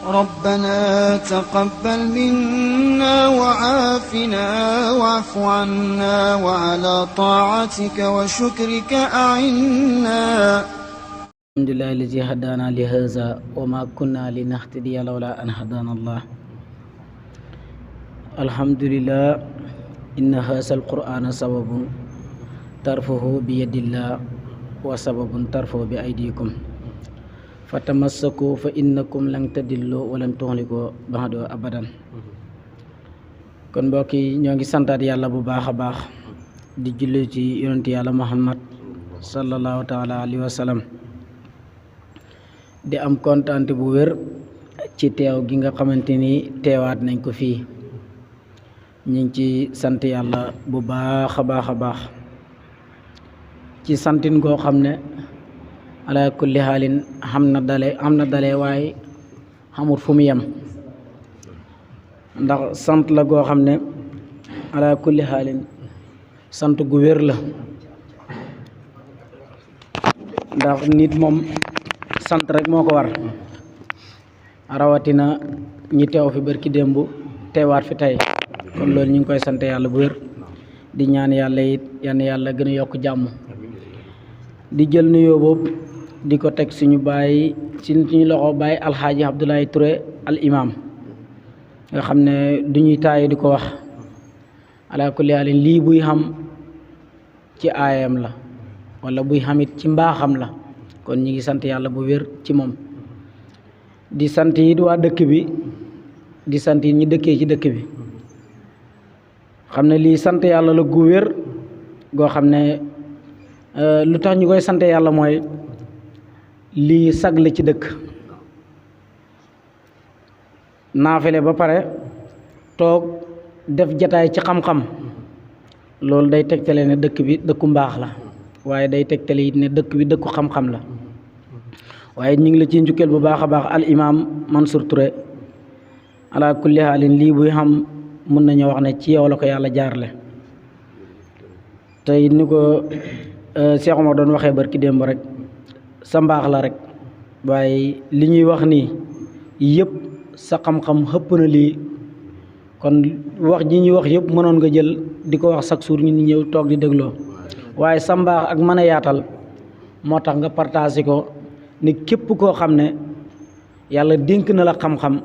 ربنا تقبل منا وعافنا واعف عنا وعلى طاعتك وشكرك أعنا. الحمد لله الذي هدانا لهذا وما كنا لنهتدي لولا أن هدانا الله. الحمد لله إن هذا القرآن سبب ترفه بيد الله وسبب ترفه بأيديكم فتمسكوا فإنكم لن تدلوا ولن تهلكوا بعد أبدا. kon mbokk yi ñoo ngi santaat yàlla bu baax a baax di julli ci yonent yàlla Muhammad sallallahu taala alayhi wa sallam di am kontaan bu wér ci teew gi nga xamante ni teewaat nañ ko fii. ñu ngi ci sant yàlla bu baax a baax ci santin goo xam ne ala kulli xaalin xam na dale waaye xamut fu mu yem, ndax sant la goo xam ne ala kulli xaalin sant gu wér la. ndax nit moom sant rek moo ko war, rawatina ñi teew fi barki démb teewaat fi tey. kon loolu ñu ngi koy sant yàlla bu wér di ñaan yàlla it yàlla gën a yokk jàmm. di jël nuyoo boobu di ko teg suñu loxo baay alxaaji Abdoulaye Touré al imam nga xam ne du ñuy taayi di ko wax ala kulli haalin lii buy xam ci aayam la wala buy xamit ci mbaaxam la. kon ñi ngi sant yàlla bu wér ci moom di sant it waa dëkk bi di sant it ñi dëkkee ci dëkk bi. xam ne lii sant yàlla la gu wér goo xam ne lu tax ñu koy sant yàlla mooy lii sag la ci dëkk. naafile ba pare toog def jataay ci xam-xam loolu day tegtale ne dëkk bi dëkku mbaax la, waaye day tegtale it ne dëkk bi dëkku xam-xam la. waaye ñu ngi la ci njukkeel bu baax a baax al imam Mansour Touré ala kulli haalin lii buy xam mën nañu wax ne ci yow la ko yàlla jaarle. te it ni ko Cheikh Omar doon waxee barki démb rek sa mbaax la rek, waaye li ñuy wax nii yëpp sa xam-xam xëpp na lii. kon wax ji ñuy wax yëpp mënoon nga jël di ko wax chaque jour ñu ñëw toog di dégloo, waaye sa mbaax ak mën a yaatal moo tax nga partagé ko ni képp koo xam ne yàlla dénk na la xam-xam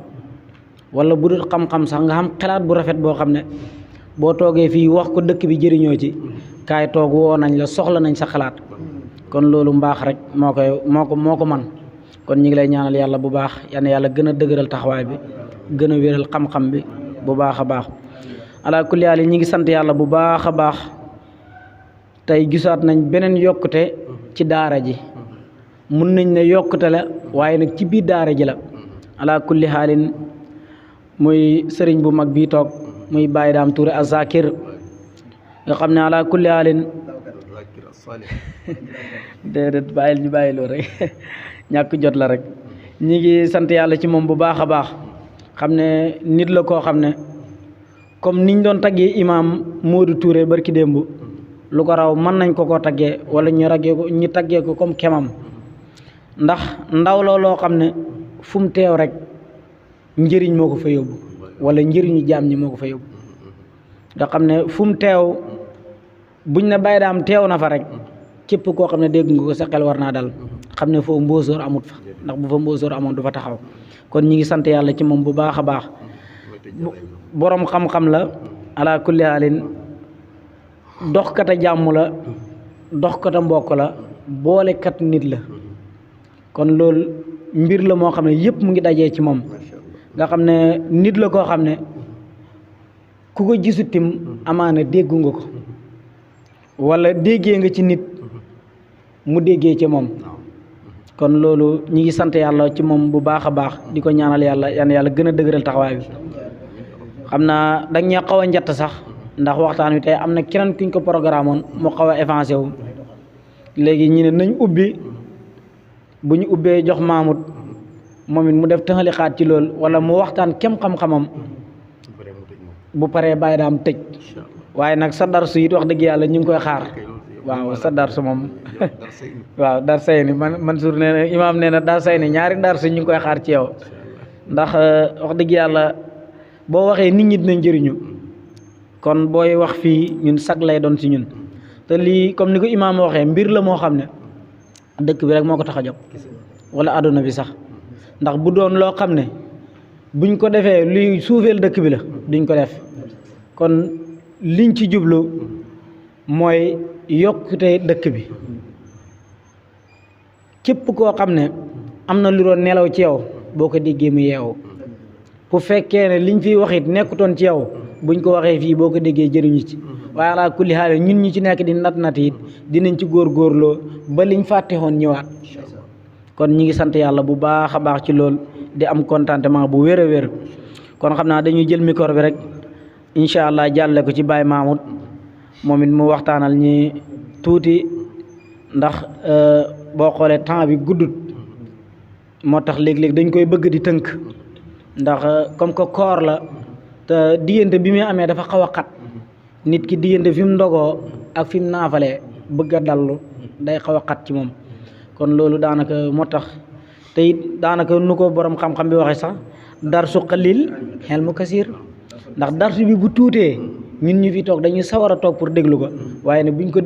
wala bu dul xam-xam sax nga xam xalaat bu rafet boo xam ne boo toogee fii wax ko dëkk bi jëriñoo ci kaay toog woo nañ la soxla nañ sa xalaat. kon loolu mbaax rek moo ko man. kon ñu ngi lay ñaanal yàlla bu baax yàlla gën a dëgëral taxawaay bi, gën a wéral xam-xam bi bu baax a baax. ala kulli haal ñi ngi sant yàlla bu baax a baax. tey gisaat nañ beneen yokkute ci daara ji. mun nañ ne yokkute la waaye nag ci biir daara ji la. ala kulli haalin muy sëriñ bu mag bii toog muy Baye Dame Touré Azakir nga xam ne ala kulli haalin déedéet bàyyil ñu bàyyiloo rek ñàkk jot la rek. ñi ngi sant yàlla ci moom bu baax a baax. xam ne nit la koo xam ne comme niñ doon taggee imaam Modou Touré barki démb lu ko raw mën nañ ko taggee wala ñu taggee ko comme kemam. ndax ndaw loo xam ne fu mu teew rek njëriñ moo ko fa yóbbu wala njëriñu jaam ñi moo ko fa yóbbu. nga xam ne fu mu teew buñ ne Baye Dame teew na fa rek képp koo xam ne dégg nga ko sa xel war naa dal xam ne foofu mbóosóor amut fa, ndax bu fa mbóosóor amoon du fa taxaw. kon ñi ngi sant yàlla ci moom bu baax a baax. boroom xam-xam la ala kulli haalin doxkata jàmm la, doxkata mbokk la, boolekat nit la. kon loolu mbir la moo xam ne yëpp mu ngi dajee ci moom. nga xam ne nit la koo xam ne ku ko gisut tim amaana déggu nga ko wala déggee nga ci nit mu déggee ci moom. kon loolu ñi ngi sant yàlla ci moom bu baax a baax di ko ñaanal yàlla gën a dëgëral taxawaay bi. xam naa dañ ñee xaw a njatt sax ndax waxtaan wi tey am na keneen kuñ ko programme woon mu xaw a avancé wu. léegi ñu ne nañ ubbi, bu ñu ubbee jox Mahmoud moom it mu def tëxali xaat ci loolu wala mu waxtaan kem xam-xamam bu paree Baye Dame tëj. waaye nag sa darsu it wax dëgg yàlla ñu ngi koy xaar. waaw sa darsu moom waaw dar say ni Mansour nee na imaam nee na dar say ni ñaari darsu ñu ngi koy xaar ci yow. ndax wax dëgg yàlla boo waxee nit ñi dinañ jëriñu kon booy wax fii ñun sag lay doon ci ñun te lii comme ni ko imaam waxee mbir la moo xam ne dëkk bi rek moo ko tax a jóg wala àdduna bi sax ndax bu doon loo xam ne buñ ko defee luy suufeel dëkk bi la duñ ko def kon liñ ci jublu mooy yokkute dëkk bi képp koo xam ne am na lu doon nelaw ci yow boo ko déggee mu yeewu bu fekkee ne liñ fiy wax it nekkutoon ci yow buñ ko waxee fii boo ko déggee jëriñu ci waaye ala kulli xaal ñun ñi ci nekk di nat it dinañ ci góorgóorloo ba liñ fàtte woon ñëwaat kon ñi ngi sant yàlla bu baax a baax ci lool di am contentement bu wér a wér kon xam naa dañuy jël micro bi rek incha allah jàlle ko ci Baye Mahmoud moom it mu waxtaanal ñi tuuti ndax boo xoolee temps bi guddut moo tax léeg-léeg dañ koy bëgg di tënk ndax comme que koor la te diggante bi muy amee dafa xaw a xat nit ki diggante fi mu ndogoo ak fi mu naafalee bëgg a dallu day xaw a xat ci moom kon loolu daanaka moo tax te it daanaka nu ko borom xam-xam bi waxee sax darsu qalil xel mu kasiir ndax darsu bi bu tuutee ñun ñu fi toog dañuy sawar a toog pour déglu ko waaye ne buñ ko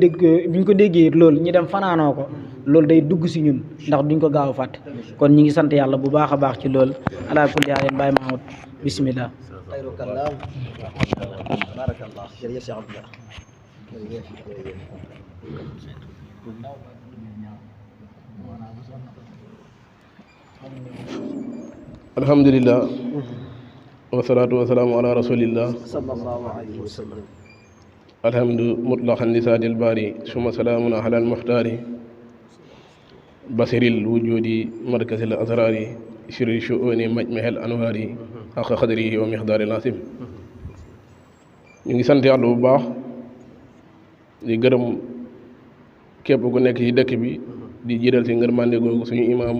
déggee it loolu ñu dem fanaanoo ko loolu day dugg si ñun ndax duñ ko gaaw a fàtte kon ñi ngi sant yàlla bu baax a baax ci loolu ala kulli haal Baye Mahmoud bismillah barakallah jërëjëf Cheikh Abdallah alhamdulillah wasalaatu wasalaamu ala rasulillah sallallahu alayhi wa sallam alhamdu mutlaqan lisaanil baari summa salaamun ala almuxtaari basiril wujudi markazil asraari shiri shuuni majmahil anwaari xaqa xadrihi wa mixdaari nasim ñu ngi sant yàlla bu baax di gërëm képp ku nekk ci dëkk bi di jiital ci ngërmande googu suñu imaam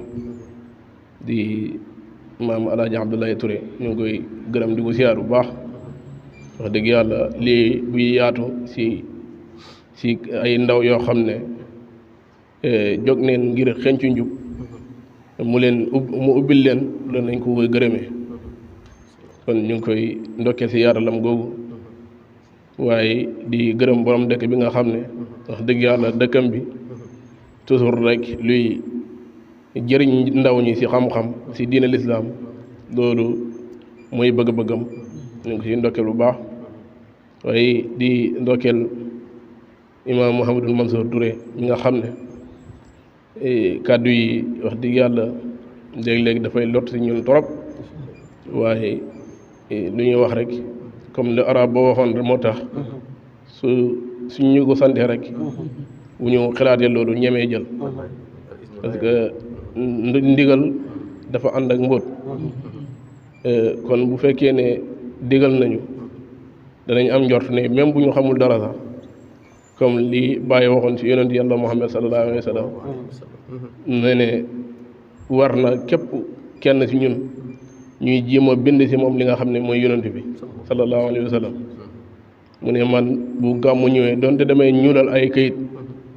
di maam Alaaji Abdoulaye Touré ñu ngi koy gërëm di ko siyaar bu baax wax dëgg yàlla lii buy yaatu si ay ndaw yoo xam ne jóg neen ngir xencu njub mu ubbil leen loolu nañ ko koy gërëmee kon ñu ngi koy ndokkeel si yaaralam googu waaye di gërëm borom dëkk bi nga xam ne wax dëgg yàlla dëkkam bi toujours rek luy jëriñ ndaw ñi ci xam-xam ci diine lislaam loolu mooy bëgg-bëggam ñu ngi ci ndokkeel bu baax waaye di ndokkeel imaam Mouhamadul Mansour Touré mi nga xam ne kàddu yi wax dëgg yàlla léeg-léeg dafay lot ci ñun trop waaye lu ñuy wax rek comme le arab boo waxoon rek moo tax suñ ñu ko sante rek bu ñu xalaatee loolu ñemee jël parce que ndigal dafa ànd ak mbóot kon bu fekkee ne digal nañu danañ am njort ne même bu ñu xamul dara sax comme li Baye waxoon ci yonent yàlla Muhammad sallallahu alayhi wa sallam ne war na képp kenn ci ñun ñuy jéem a bind ci moom li nga xam ne mooy yonent bi sallallahu alayhi wa sallam mu ne man bu gàmmu ñëwee donte damay ñuulal ay kayit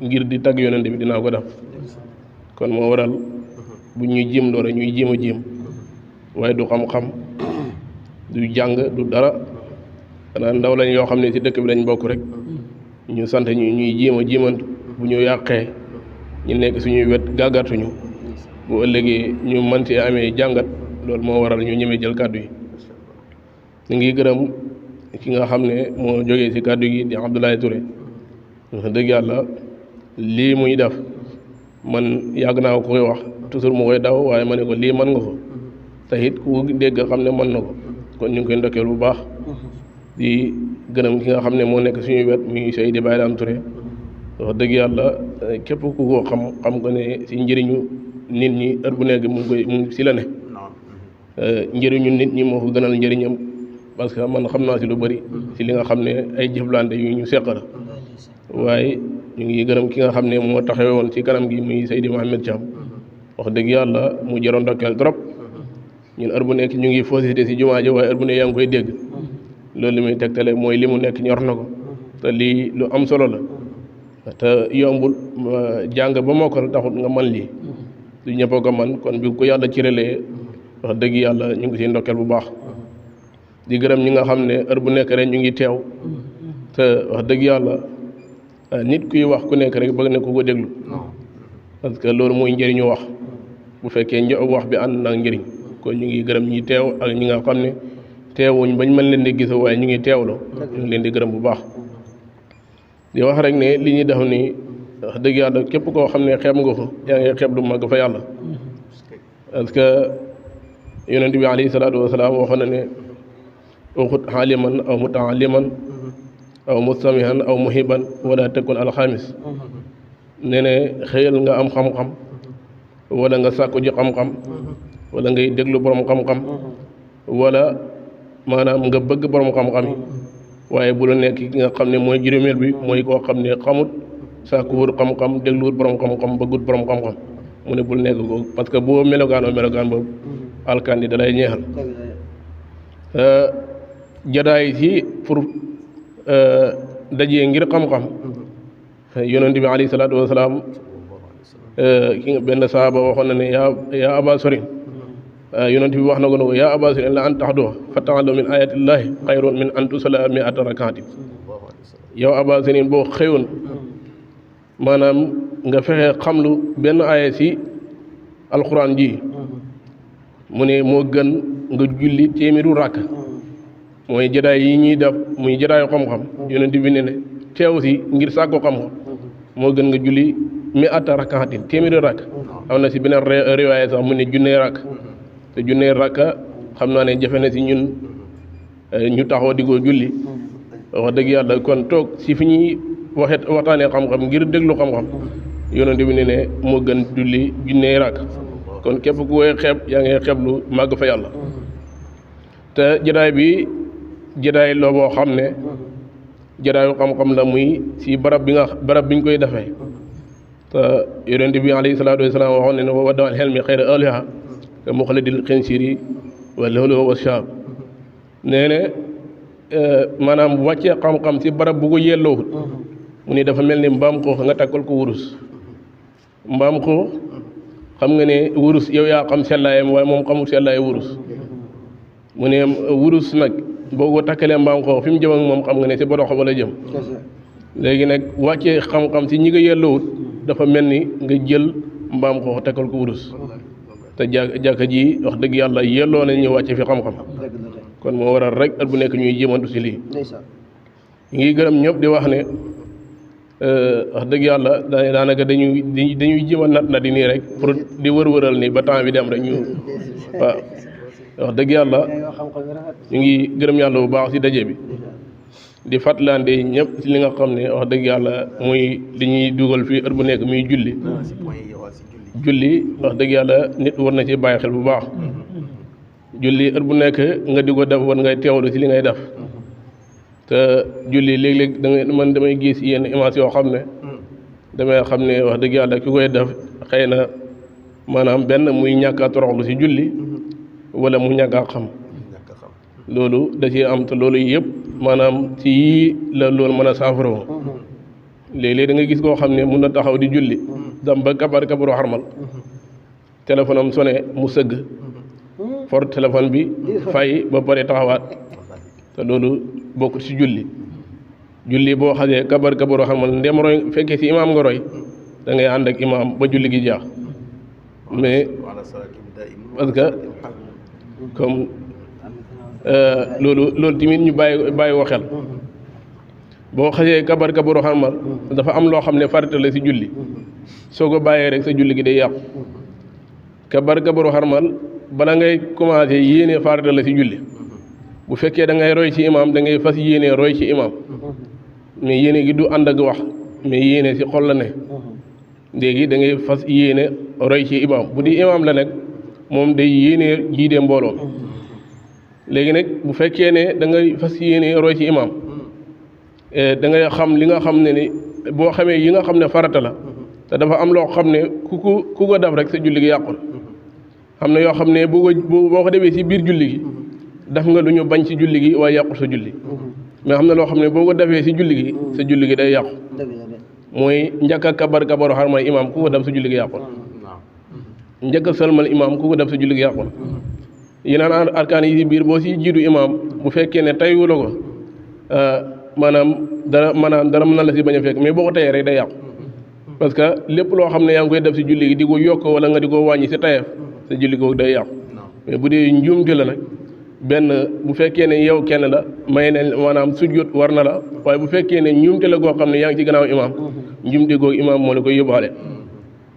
ngir di tagg yonent bi dinaa ko def kon moo waral bu ñuy jéem doore ñuy jéem a jéem waaye du xam-xam du jàng du dara xanaa ndaw lañ yoo xam ne ci dëkk bi lañ bokk rek ñu sant ñu ñuy jéem a jéemantu bu ñu yàqee ñu nekk suñuy wet gàggatuñu bu ëllëgee ñu mën ci amee jàngat loolu moo waral ñu ñemee jël kàddu yi ñu ngi gërëm ki nga xam ne moo jógee ci kàddu gi di Abdoulaye Touré wax dëgg yàlla lii muy def man yàgg naa ko koy wax toujours mu koy daw waaye ma ne ko lii mën nga ko te it ku dégg xam ne mën na ko kon ñu ngi koy ndokkeel bu baax di gërëm ki nga xam ne moo nekk suñuy wet muy Seydi Baye Dame Touré wax dëgg yàlla képp ku ko xam ko ne ci njëriñu nit ñi heure bu nekk mu ci la ne njëriñu nit ñi moo ko gënal njëriñam parce que man xam naa ci lu bari ci li nga xam ne ay jëflante yu ñu seq la waaye ñu ngi gërëm ki nga xam ne moo taxawe woon ci kanam gi muy Seydi Mohamed Thiam wax dëgg yàlla mu jaroon ndokkeel trop ñun heure bu nekk ñu ngi fausité ci jumaa ji waaye heure bu ne yaa ngi koy dégg loolu li muy tegtale mooy li mu nekk ñor na ko te lii lu am solo la te yombul jàng ba mokkal taxut nga man lii du ñëpp ko man kon bi ko yàlla cëralee wax dëgg yàlla ñu ngi siy ndokkeel bu baax di gërëm ñi nga xam ne heure bu nekk rek ñu ngi teew te wax dëgg yàlla nit kuy wax ku nekk rek bëgg na ko déglu parce que loolu mooy njëriñu wax bu fekkee wax bi ànd naag njëriñ kon ñu ngi gërëm ñi teew ak ñi nga xam ne teewuñ bañ mën leen di gis waaye ñu ngi teewloo ñu ngi leen di gërëm bu baax di wax rek ne li ñuy def nii wax dëgg yàlla képp koo xam ne xeeb nga ko yaa ngi xeeb lu mag fa yàlla parce que yonent bi alayhi salaatu wasalaam waxoon na ne uxut xaaliman aw mutaaliman aw mustamihan aw muhiban wala tekun alxamis nee ne xëyal nga am xam-xam wala nga sàkku ji xam-xam wala ngay déglu borom xam-xam wala maanaam nga bëgg borom xam-xam yi waaye bu la nekk ki nga xam ne mooy juróomeel bi mooy koo xam ne xamut sàkkuwut xam-xam dégluwut borom xam-xam bëggut borom xam-xam mu ne bul nekk ko parce que boo melokaanoo melokaan boobu alkandi da lay ñeexal jadaay si pour dajee ngir xam-xam yonent bi alayhi salaatu wasalaam ki nga benn saaba waxoon na ne yaa aba sorin yonent bi wax na ko ne ko yaa aba sorin la an taxdoo fa ta'allam min ayatillahi xayrun min an tusalla mi'ata rakaatin yow aba sorin boo xëyoon maanaam nga fexe xamlu benn aaya si alxuraan ji mu ne moo gën nga julli téeméeru rakk mooy jadaay yi ñuy def muy jadaayu xam-xam yonent bi ne ne teew si ngir sàkko xam-xam moo gën nga julli mi atta rakaatin téeméeri rakk am na si beneen riwaaya sax mu ne junnee rakk te junnee rakka xam naa ne jafe na si ñun ñu taxaw di ko julli wax dëgg yàlla kon toog si fi ñuy waxtaanee xam-xam ngir déglu xam-xam yonent bi ne ne moo gën julli junnee rakk kon képp ku koy xeeb yaa ngi xeeb lu màgg fa yàlla te jadaay bi jadaay loo boo xam ne jadaayu xam-xam la muy si barab bi ñu koy defee te yonent bi alayhi salaatu wasalaam waxoon ne ne wa dawal xel mi xëyra aliha te muxalidil xinsiri wa loolu wa shaab nee ne maanaam wàccee xam-xam si barab bu ko yelloowut mu ni dafa mel ni mbaam xuux nga takkal ko wurus mbaam xuux xam nga ne wurus yow yaa xam sellaayam waaye moom xamul sellaay wurus mu ne wurus nag boo ko takkalee mbaam xuux fi mu jëm ak moom xam nga ne si borox wala jëm léegi nag wàccee xam-xam si ñi nga yelloowut dafa mel ni nga jël mbaam xuux takkal ko wurus te jàkka ji wax dëgg yàlla yelloo nañ ñu wàcce fi xam-xam kon moo waral rek at bu nekk ñuy jéemantu si lii ñu ngi gërëm ñëpp di wax ne wax dëgg yàlla daanaka dañuy jéem a nat di nii rek pour di wër-wëral nii ba temps bi dem rek ñu waaw wax dëgg yàlla ñu ngi gërëm yàlla bu baax si daje bi di fàttalante ñëpp si li nga xam ne wax dëgg yàlla muy li ñuy dugal fii at bu nekk muy julli wax dëgg yàlla nit war na ci bàyyi xel bu baax julli at bu nekk nga di ko def war ngay teewlu si li ngay def te julli léeg-léeg man damay gis yenn image yoo xam ne damay xam ne wax dëgg yàlla ki koy def xëy na maanaam benn muy ñàkk a toroxlu si julli wala mu ñàkk a xam loolu da ciy am te loolu yëpp maanaam ci yii la loolu mën a saafaroo léeg-léeg da nga gis koo xam ne mun na taxaw di julli dam ba kabaru xarmal téléphone am sonné mu sëgg for téléphone bi fay ba pare taxawaat te loolu bokkut ci julli boo xasee kabaru xarmal ndem roy fekkee ci imaam nga roy da ngay ànd ak imaam ba julli gi jeex mais parce que comme loolu tamit ñu bàyyi ko xel boo xasee kabaru xarmal dafa am loo xam ne farata la ci julli soo ko bàyyee rek sa julli gi day yàqu kabaru xarmal bala ngay commencé yéene farata la ci julli bu fekkee da ngay roy ci imaam da ngay fas yéene roy ci imaam mais yéene gi du ànd ak wax mais yéene ci xol la ne léegi da ngay fas yéene roy ci imaam bu di imaam la nag moom day yéene jiite mbooloom léegi nag bu fekkee ne da ngay fas yéene roy ci imaam da ngay xam li nga xam ne ni boo xamee yi nga xam ne farata la te dafa am loo xam ne ku ko def rek sa julli gi yàqul xam ne yoo xam ne boo ko defee ci biir julli gi def nga lu ñu bañ ci julli gi waaye yàqul sa julli mais xam ne loo xam ne boo ko defee ci julli gi sa julli gi day yàqu mooy njëkk a kabaru xarmal imaam ku ko def sa julli gi yàqul njëkk a sëlmal imaam ku ko def sa julli gi yàqul yeneen arkaan yi ci biir boo si jiitu imaam bu fekkee ne tayu la ko maanaam dara mën na la si bañ a fekk mais boo ko tayee rek day yàqu parce que lépp loo xam ne yaa ngi koy def si julli gi di ko yokk wala nga di ko wàññi si tayeef sa julli googu day yàqu mais bu dee njuumte la nag benn bu fekkee ne yow kenn la may ne maanaam sujjóot war na la waaye bu fekkee ne njuumte la goo xam ne yaa ngi ci gannaaw imaam njuumte googu imaam moo la koy yóbbaale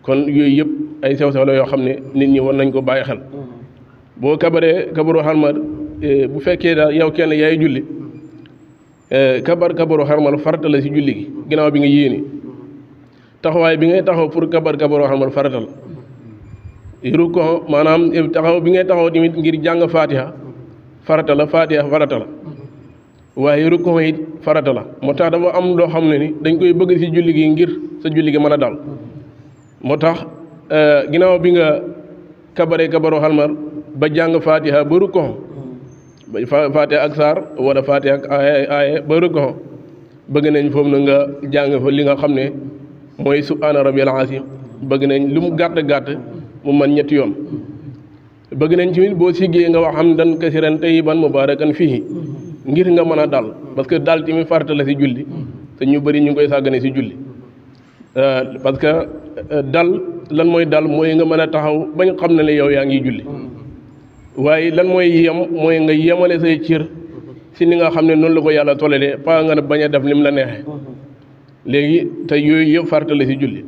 kon yooyu yëpp ay sew-sew la yoo xam ne nit ñi war nañ ko bàyyi xel boo kabaree kabaru xarmal bu fekkee daal yow kenn yaay julli kabaru xarmal farata la si julli gi ginnaaw bi nga yéene taxawaay bi ngay taxaw pour kabaru xarmal farata la rukkoo maanaam taxaw bi ngay taxaw tamit ngir jàng fatiha farata la fatiha farata la waaye rukkoo it farata la moo tax dafa am loo xam ne ni dañ koy bëgg si julli gi ngir sa julli gi mën a dal moo tax ginnaaw bi nga kabaree kabaru xarmal ba jàng fatiha ba rukkoo ba fatiha ak saar wala fatiha ak aaye ba rukkoo bëgg nañ foofu na nga jàng fa li nga xam ne mooy subhaana rabbiyal azim bëgg nañ lu mu gàtt mu man ñetti yoon bëgg nañ ci boo siggee nga wax hamdan kasiran tayyiban mubarakan fihi ngir nga mën a dal parce que dal tamit farata la si julli te ñu bëri ñu ngi koy sàggane si julli parce que dal lan mooy dal mooy nga mën a taxaw bañ xam ne la yow yaa ngi julli waaye lan mooy yem mooy nga yemale say cër si ni nga xam ne noonu la ko yàlla tollee pas nga bañ a def lim la neexee léegi te yooyu yëpp farata la si julli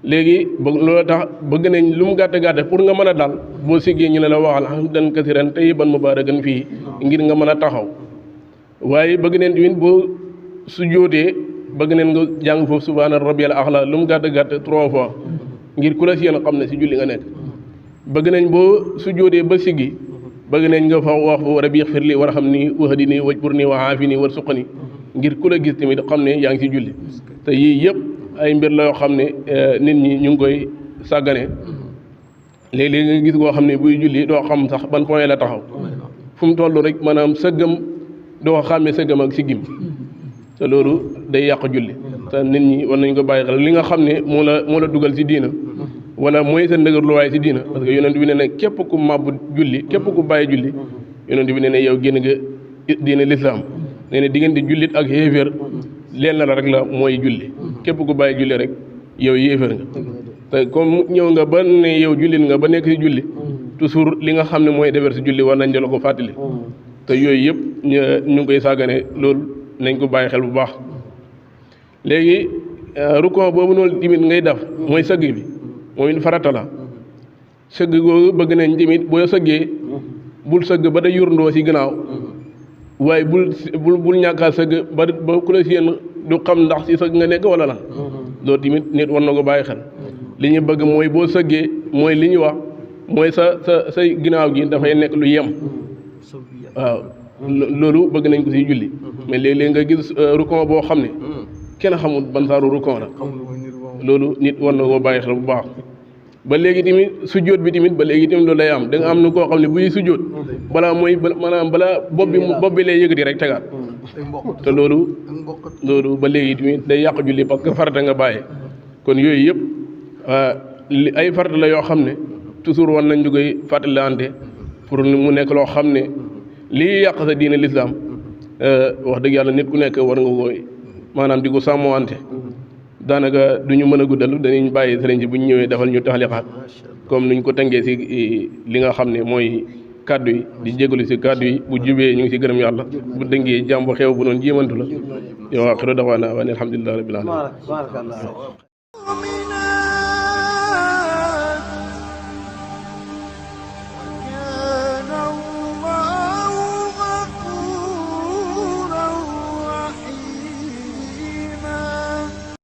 léegi loolu tax bëgg nañ lu mu gàtt pour nga mën a dal boo siggee ñu ne la waxal hamdan kasiran tayyiban mubarakan fii ngir nga mën a taxaw waaye bëgg nañ tamit boo sujjóotee bëgg nañ nga jàng foofu subhaana rabbiyal a'la lu mu gàtt 3 fois ngir ku la si yéen xam ne si julli nga nekk bëgg nañ boo sujjóotee ba siggi bëgg nañ nga fa wax fa rabbi ighfir li warhamni wahdini wajburni wa aafini warzuqni ngir ku la gis tamit xam ne yaa ngi si julli te yii yëpp ay mbir la yoo xam ne nit ñi ñu ngi koy sàggane léeg-léeg nga gis koo xam ne buy julli doo xam sax ban point la taxaw fu mu toll rek maanaam sëggam doo ko xàmmee sëggam ak siggim te loolu day yàq julli te nit ñi war nañ ko bàyyi xel li nga xam ne moo la dugal si diina wala mooy sa ndëgërluwaay si diina parce que yonent bi ne ne képp ku màbbu julli képp ku bàyyi julli yonent bi ne ne yow génn nga diina lislaam nee ne diggante jullit ak yéeféer leen la rek la mooy julli képp ku bàyyi julli rek yow yéeféer nga te comme ñëw nga ba ne yow jullit nga ba nekk si julli toujours li nga xam ne mooy defar si julli war nañ la ko fàttali te yooyu yëpp ñu ngi koy sàggane loolu nañ ko bàyyi xel bu baax léegi rukkoo boobu noonu tamit ngay def mooy sëgg bi moom it farata la sëgg googu bëgg nañ tamit boo sëggee bul sëgg ba da yurndoo si gannaaw waaye bul ñàkk a sëgg ba ku la seen du xam ndax si sëgg nga nekk wala la loolu tamit nit war na ko bàyyi xel li ñu bëgg mooy boo sëggee mooy li ñu wax mooy say ginnaaw gi dafay nekk lu yem waaw loolu bëgg nañ ko si julli mais léeg-léeg nga gis rukon boo xam ne kenn xamul ban saaru rukon la loolu nit war na koo bàyyi xel bu baax ba léegi tamit sujjóot bi tamit ba léegi tamit loolu lay am da nga am na koo xam ne buy sujjóot balaa bopp bi lay yëgati rek tegaat te loolu ba léegi tamit day yàq julli parce que farata nga bàyyi kon yooyu yëpp ay farata la yoo xam ne toujours war nañ ñu koy fàttalante pour mu nekk loo xam ne lii yàq sa diine lislaam wax dëgg yàlla nit ku nekk war nga koy maanaam di ko sàmmante daanaka du ñu mën a guddal dañuy bàyyi sëriñ si bu ñu ñëwee defal ñu taxliqaat comme nuñ ko tënkee si li nga xam ne mooy kàddu yi di jégalu si kàddu yi bu jubee ñu ngi si gërëm yàlla bu dëngee jàmm bu xew bu noonu jéemantu la yow axiru dawaana wa alhamdulillahi rabbil alamin